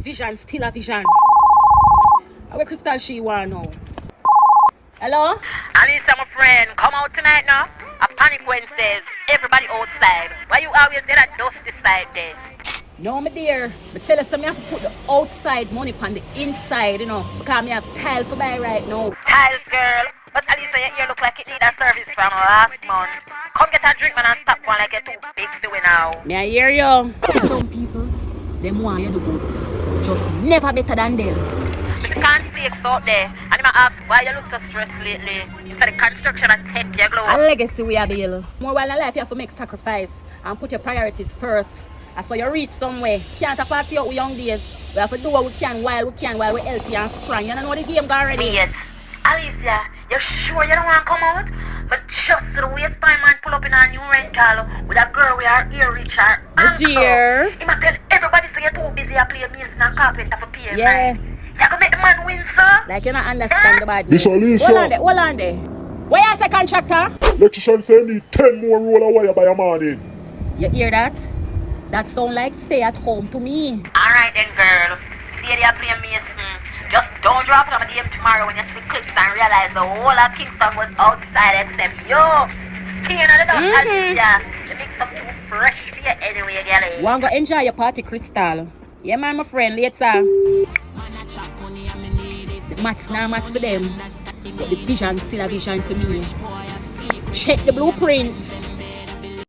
vision, still a vision. How Crystal she want now? Hello? Alicia, my friend, come out tonight now. A Panic Wednesdays. Everybody outside. Why you always there at dusty side there? No, my dear. But tell us, I have to put the outside money on the inside, you know. Because I have tile for buy right now. Tiles, girl. But Alicia, your ear look like it need a service from last month. Come get a drink, man, and stop one like you're too big to it now. May I hear you? Some people, them want you to go. Just never better than them. But you can't flakes out there. And you might ask why you look so stressed lately. Instead of construction and tech, you glow. A legacy we are build. More while in life, you have to make sacrifice and put your priorities first. And so you reach somewhere. Can't afford to out with young days. We have to do what we can while we're healthy and strong. You don't know the game go already. Wait, Alicia, you sure you don't want to come out? But just to the waistline man pull up in a new rental with a girl with her ear reach her ankle. Dear. He might tell everybody say you're too busy to play mason and carpenter for pay. Yeah. Right? You gonna make the man win, sir? Like you don't understand the bad This news. Alicia. Hold on there. Where you say contractor? Electrician say need 10 more roll of wire by a morning. You hear that? That sound like stay at home to me. Alright then, girl. Stay there playing mason. Just don't drop it on the DM tomorrow when you see the clips and realize the whole of Kingston was outside except you. Stay on the dog, Alicia. You make some too fresh for you anyway, girl. Want to go enjoy your party, Crystal? Yeah, man, my friend, later. The maths now maths for them. But the vision still a vision for me. Check the blueprint.